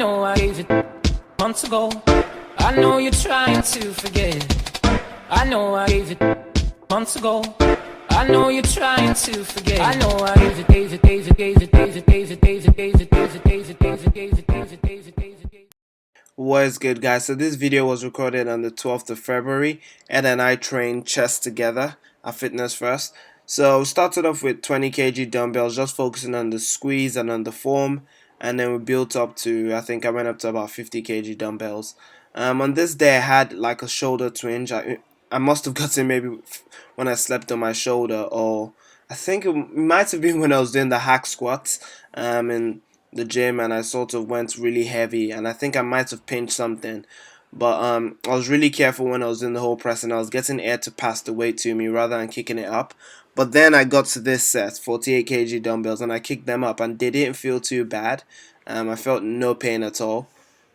know I gave it months ago. I know you're trying to forget. I know I gave it months ago. I know you're trying to forget. I know I gave it, gave it, gave it, gave it, gave it, gave it, gave it, gave it, gave it, gave it, gave it, gave it, gave it, gave it, gave it. What is good, guys? So this video was recorded on the 12th of February. Ed and I trained chest together at Fitness First. So started off with 20 kg dumbbells, just focusing on the squeeze and on the form, and then we built up to, I think I went up to about 50 kg dumbbells. On this day I had like a shoulder twinge. I must have gotten maybe when I slept on my shoulder, or I think it might have been when I was doing the hack squats in the gym, and I sort of went really heavy, and I think I might have pinched something. But I was really careful when I was in the whole press, and I was getting air to pass the weight to me rather than kicking it up. But then I got to this set, 48 kg dumbbells, and I kicked them up, and they didn't feel too bad. I felt no pain at all.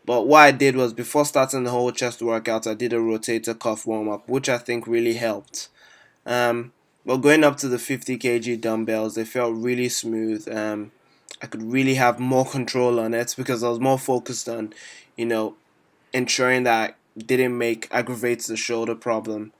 But what I did was, before starting the whole chest workout, I did a rotator cuff warm-up, which I think really helped. But going up to the 50 kg dumbbells, they felt really smooth. I could really have more control on it because I was more focused on, ensuring that I didn't aggravate the shoulder problem.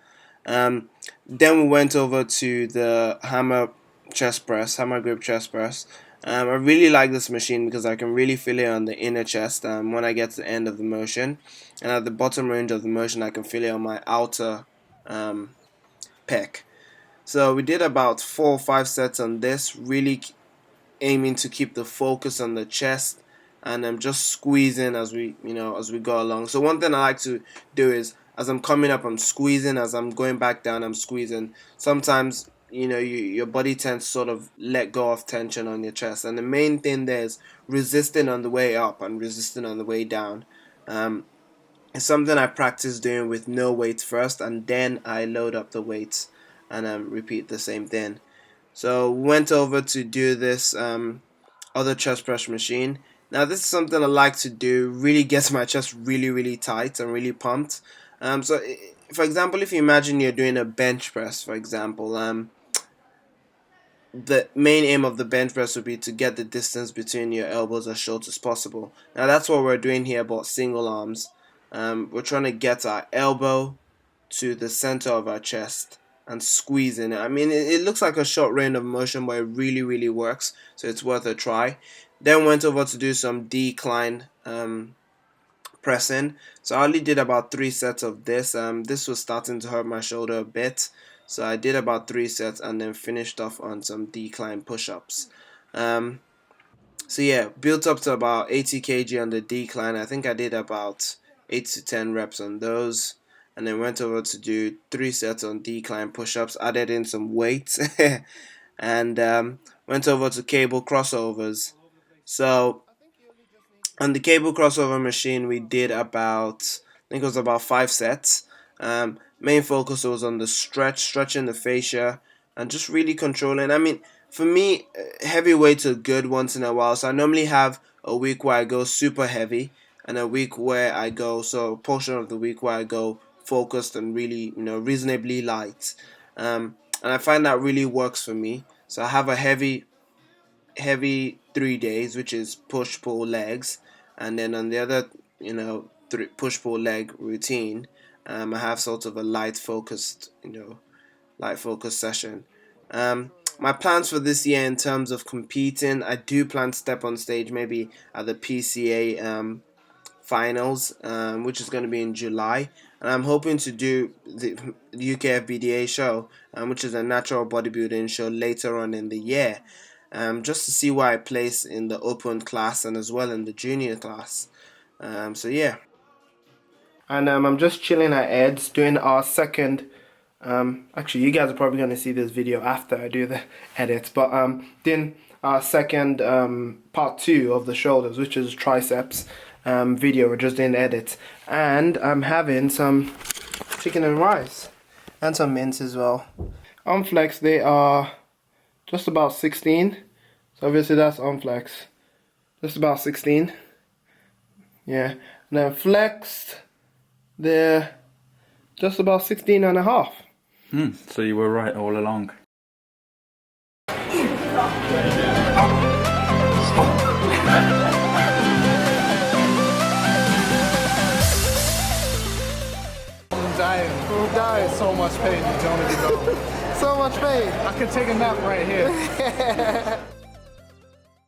Then we went over to the hammer grip chest press. I really like this machine because I can really feel it on the inner chest when I get to the end of the motion, and at the bottom range of the motion I can feel it on my outer pec. So we did about 4 or 5 sets on this, really aiming to keep the focus on the chest, and I'm just squeezing as we go along. So one thing I like to do is, as I'm coming up, I'm squeezing. As I'm going back down, I'm squeezing. Sometimes your body tends to sort of let go of tension on your chest, and the main thing there is resisting on the way up and resisting on the way down. It's something I practice doing with no weight first, and then I load up the weights and repeat the same thing. So we went over to do this other chest press machine. Now this is something I like to do, really gets my chest really, really tight and really pumped. So for example, if you imagine you're doing a bench press, for example, the main aim of the bench press would be to get the distance between your elbows as short as possible. Now that's what we're doing here about single arms. We're trying to get our elbow to the center of our chest and squeezing it. I mean, it looks like a short range of motion, but it really, really works, so it's worth a try. Then went over to do some decline pressing. So I only did about 3 sets of this. This was starting to hurt my shoulder a bit, so I did about 3 sets and then finished off on some decline push-ups. So yeah, built up to about 80 kg on the decline. I think I did about 8 to 10 reps on those, and then went over to do 3 sets on decline push-ups, added in some weights, and went over to cable crossovers. So on the cable crossover machine, we did about, I think it was about 5 sets. Main focus was on the stretching the fascia, and just really controlling. I mean, for me, heavy weights are good once in a while. So I normally have a week where I go super heavy, and a week where I go, so a portion of the week where I go focused and really, reasonably light. And I find that really works for me. So I have a heavy 3 days, which is push pull legs, and then on the other push pull leg routine, I have sort of a light focused session. My plans for this year in terms of competing, I do plan to step on stage maybe at the PCA finals, which is going to be in July, and I'm hoping to do the UKFBDA show, which is a natural bodybuilding show, later on in the year, just to see where I place in the open class and as well in the junior class. So yeah, and I'm just chilling at Ed's doing our second. Actually, you guys are probably going to see this video after I do the edits, but then our second part 2 of the shoulders, which is triceps video. We're just doing the edits, and I'm having some chicken and rice and some mince as well. On flex, they are just about 16, so obviously that's on flex, just about 16. Yeah, and then flexed, they're just about 16 and a half. So you were right all along. so much pain, you don't even know. So much pain. I could take a nap right here.